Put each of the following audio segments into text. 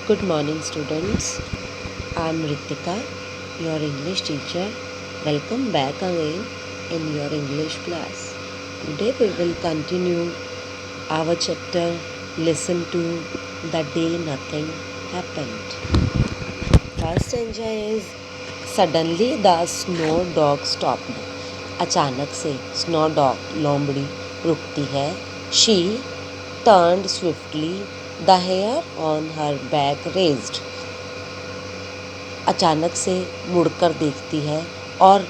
Good morning, students. I'm Ritika, your English teacher. Welcome back again in your English class. Today we will continue our chapter Listen to the Day Nothing Happened. First stanza is Suddenly the snow dog stopped. अचानक से snow dog लोमड़ी रुकती है. She turned swiftly, the hair on her back raised. अचानक से मुड़कर देखती है और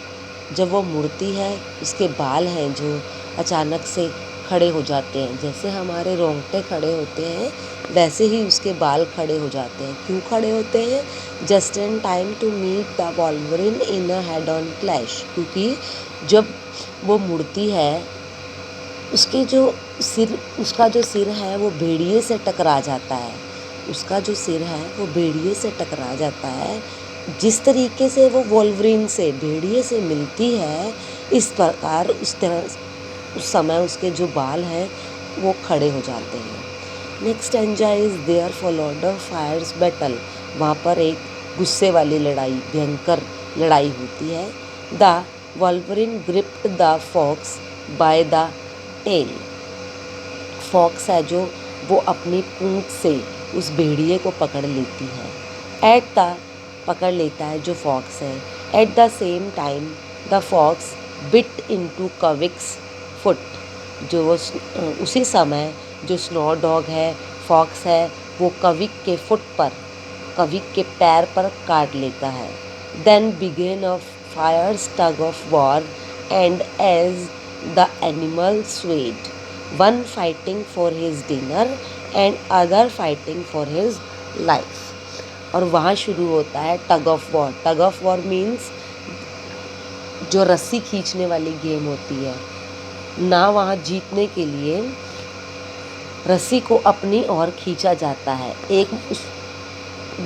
जब वो मुड़ती है उसके बाल हैं जो अचानक से खड़े हो जाते हैं. जैसे हमारे रोंगटे खड़े होते हैं वैसे ही उसके बाल खड़े हो जाते हैं. क्यों खड़े होते हैं? Just in time to meet the wolverine in a head on clash. क्योंकि जब वो मुड़ती है उसका जो सिर है वो भेड़िए से टकरा जाता है. उसका जो सिर है वो भेड़िए से टकरा जाता है. जिस तरीके से वो वॉल्वरिन से भेड़िए से मिलती है इस प्रकार उस समय उसके जो बाल हैं वो खड़े हो जाते हैं. Next Anja is there followed a fierce battle. वहाँ पर एक गुस्से वाली लड़ाई, भयंकर लड़ाई होती है. The wolverine gripped the fox by the tail. Fox है जो वो अपनी पूंछ से उस भेड़िए को पकड़ लेती है. पकड़ लेता है जो फॉक्स है. At the same time the fox bit into Kavik's foot. जो वो उसी समय जो स्नो डॉग है, फॉक्स है, वो कविक के पैर पर काट लेता है. Then began a fierce tug of war and as the animal swayed, one fighting for his dinner and other fighting for his life. और वहाँ शुरू होता है टग of war. Tug of war means जो रस्सी खींचने वाली गेम होती है ना. वहाँ जीतने के लिए रस्सी को अपनी ओर खींचा जाता है.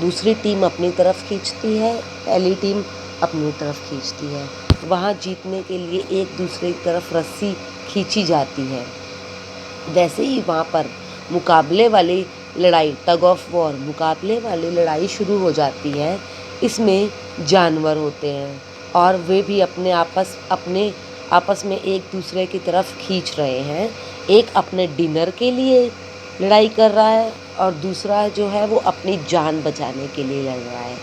दूसरी टीम अपनी तरफ खींचती है, पहली टीम अपनी तरफ खींचती है. वहाँ जीतने के लिए एक दूसरे की तरफ रस्सी खींची जाती है. वैसे ही वहाँ पर मुकाबले वाली लड़ाई, टग ऑफ वॉर, मुकाबले वाली लड़ाई शुरू हो जाती है. इसमें जानवर होते हैं और वे भी अपने आपस में एक दूसरे की तरफ खींच रहे हैं. एक अपने डिनर के लिए लड़ाई कर रहा है और दूसरा जो है वो अपनी जान बचाने के लिए लड़ रहा है.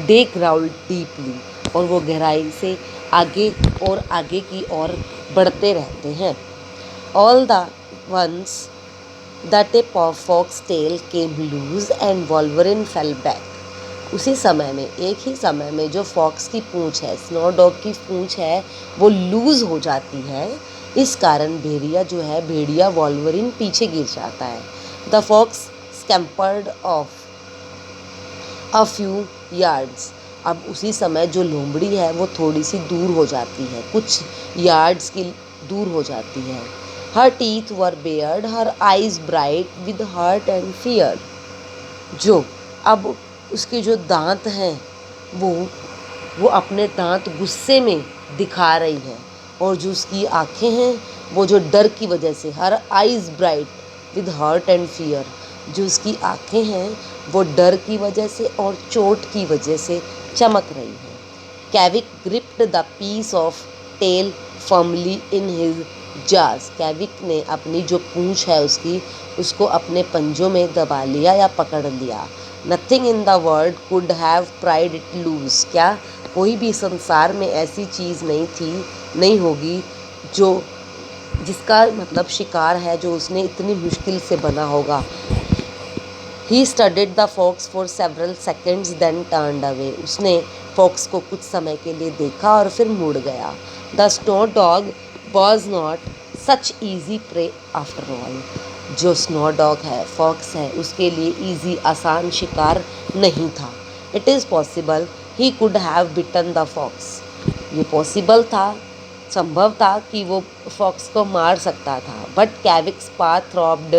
दे ग्राउल्ड डीपली. और वो गहराई से आगे की ओर बढ़ते रहते हैं. All the once the tip of fox tail came loose and Wolverine fell back. उसी समय में, एक ही समय में जो फॉक्स की पूंछ है, स्नो डॉग की पूंछ है, वो लूज हो जाती है. इस कारण भेड़िया वॉल्वरिन पीछे गिर जाता है. The fox scampered off a few yards. अब उसी समय जो लोमड़ी है वो थोड़ी सी दूर हो जाती है, कुछ यार्ड्स की दूर हो जाती है. Her teeth were bared, her eyes bright with hurt and fear. जो अब उसके जो दांत हैं वो अपने दांत गुस्से में दिखा रही है और जो उसकी आँखें हैं वो जो डर की वजह से, her eyes bright with hurt and fear, जो उसकी आँखें हैं वो डर की वजह से और चोट की वजह से चमक रही है. Kavik gripped the piece of tail firmly in his जाज. कैविक ने अपनी जो पूंछ है उसको अपने पंजों में दबा लिया या पकड़ लिया. Nothing in the world could have pried it loose. क्या कोई भी संसार में ऐसी चीज़ नहीं होगी जिसका मतलब शिकार है जो उसने इतनी मुश्किल से बना होगा. He studied the fox for several seconds then turned away. उसने फॉक्स को कुछ समय के लिए देखा और फिर मुड़ गया. The snow dog was not such easy prey after all. जो स्नो डॉग है, फॉक्स है, उसके लिए ईजी, आसान शिकार नहीं था. It is possible he could have bitten the fox. ये पॉसिबल था, संभव था कि वो फॉक्स को मार सकता था. But Kavik's paw throbbed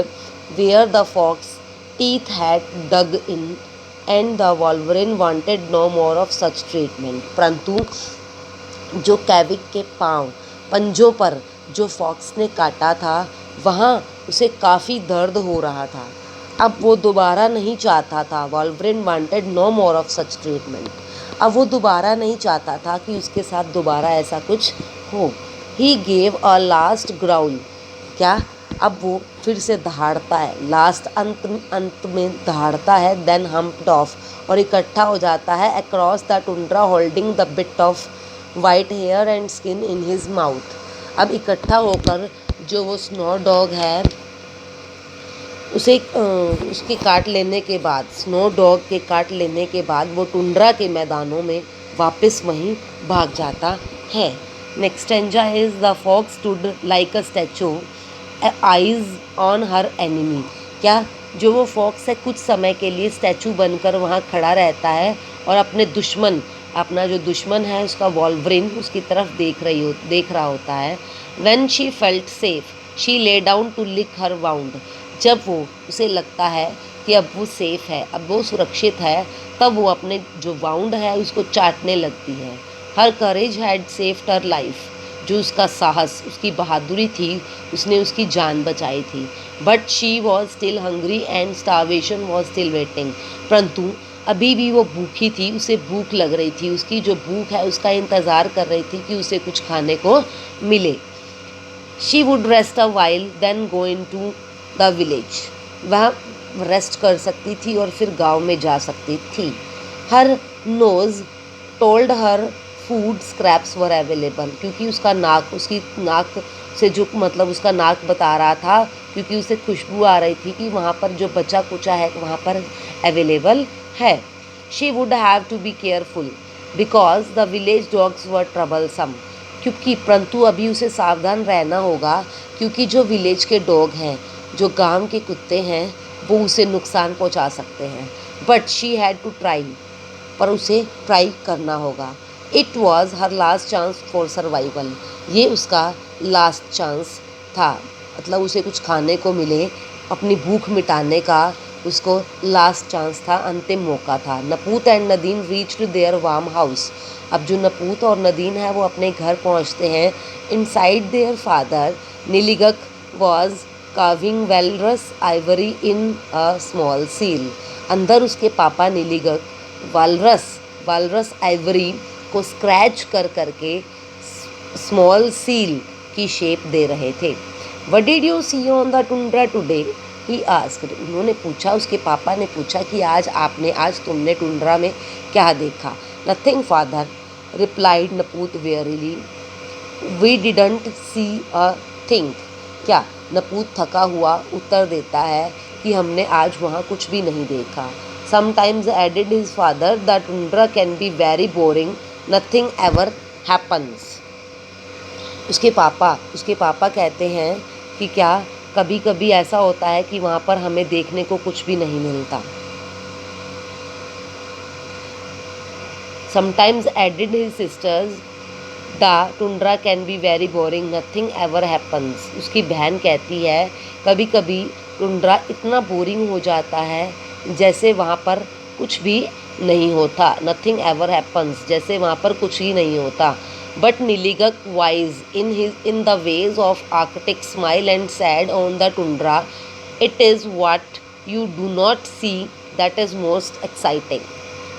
where the fox teeth had dug in and the wolverine wanted no more of such treatment. परंतु जो कैविक के पंजों पर जो फॉक्स ने काटा था वहाँ उसे काफ़ी दर्द हो रहा था. अब वो दोबारा नहीं चाहता था, wolverine wanted no more of such treatment. अब वो दोबारा नहीं चाहता था कि उसके साथ दोबारा ऐसा कुछ हो। He gave a last growl, क्या, अब वो फिर से दहाड़ता है, लास्ट अंत अंत में दहाड़ता है, देन हम्प्ड ऑफ, और इकट्ठा हो जाता है across the tundra holding the bit of white hair and skin in his mouth. अब इकट्ठा होकर जो वो स्नो डॉग है उसे उसके काट लेने के बाद, स्नो डॉग के काट लेने के बाद वो टुंड्रा के मैदानों में वापस वहीं भाग जाता है। Next stanza is the fox stood like a statue eyes on her enemy, क्या, जो वो फॉक्स है कुछ समय के लिए स्टैचू बनकर वहाँ खड़ा रहता है और अपने दुश्मन, अपना जो दुश्मन है उसका वॉल्वरिन उसकी तरफ देख रहा होता है। When she felt safe she lay down to lick her wound, जब वो उसे लगता है कि अब वो सेफ है, अब वो सुरक्षित है, तब वो अपने जो वाउंड है उसको चाटने लगती है। हर करेज हैड सेव्ड हर लाइफ, जो उसका साहस, उसकी बहादुरी थी, उसने उसकी जान बचाई थी। But she was still hungry and starvation was still waiting, परंतु अभी भी वो भूखी थी, उसे भूख लग रही थी, उसकी जो भूख है उसका इंतज़ार कर रही थी कि उसे कुछ खाने को मिले। She would rest a while then go into the village, वह रेस्ट कर सकती थी और फिर गांव में जा सकती थी। Her nose told her food scraps were available, क्योंकि उसका नाक, उसकी नाक से जो मतलब उसका नाक बता रहा था, क्योंकि उसे खुशबू आ रही थी कि वहाँ पर जो बचा कुचा है वहाँ पर अवेलेबल है। She would have to be careful because the village dogs were troublesome, क्योंकि परंतु अभी उसे सावधान रहना होगा क्योंकि जो विलेज के डॉग हैं, जो गांव के कुत्ते हैं, वो उसे नुकसान पहुंचा सकते हैं। But she had to try, पर उसे ट्राई करना होगा। It was her last chance for survival, ये उसका लास्ट चांस था, मतलब उसे कुछ खाने को मिले, अपनी भूख मिटाने का उसको लास्ट चांस था, अंतिम मौका था। Naput and Nadine reached their warm house, अब जो नपूत और नदीन है वो अपने घर पहुंचते हैं। Inside their father Niligak was carving walrus ivory in a small seal, अंदर उसके पापा नीलिगक वालरस आइवरी को स्क्रैच कर करके स्मॉल सील की शेप दे रहे थे। What did you see on the tundra today, he asked, उन्होंने पूछा, उसके पापा ने पूछा कि आज तुमने टुंड्रा में क्या देखा। Nothing father, replied Naput wearily, we didn't see a thing, क्या, नपूत थका हुआ उत्तर देता है कि हमने आज वहाँ कुछ भी नहीं देखा। Sometimes added his father, the tundra can be very boring, nothing ever happens. उसके पापा कहते हैं कि क्या, कभी कभी ऐसा होता है कि वहाँ पर हमें देखने को कुछ भी नहीं मिलता। Sometimes added his sisters, the tundra can be very boring, nothing ever happens. उसकी बहन कहती है कभी कभी टुंड्रा इतना बोरिंग हो जाता है जैसे वहाँ पर कुछ भी नहीं होता, नथिंग एवर हैपन्स, जैसे वहाँ पर कुछ ही नहीं होता। But Niligak wise in the ways of Arctic smile and said on the tundra, it is what you do not see that is most exciting.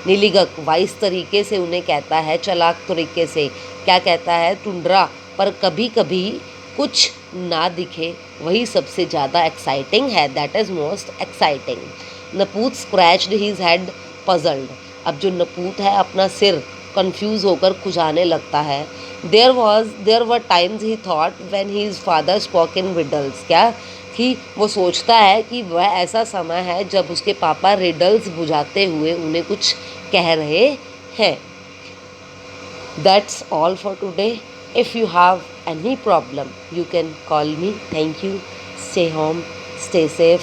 Niligak wise तरीके से उन्हें कहता है, चालाक तरीके से क्या कहता है, टुंड्रा पर कभी कभी कुछ ना दिखे वही सबसे ज़्यादा एक्साइटिंग है, that is most exciting. Naput scratched his head puzzled, अब जो नपूत है अपना सिर कंफ्यूज होकर खुजाने लगता है। There were times he thought when his father spoke in riddles, क्या, कि वो सोचता है कि वह ऐसा समय है जब उसके पापा रिडल्स बुझाते हुए उन्हें कुछ कह रहे हैं। That's all for today. If you have any problem you can call me. Thank you. Stay home, stay safe.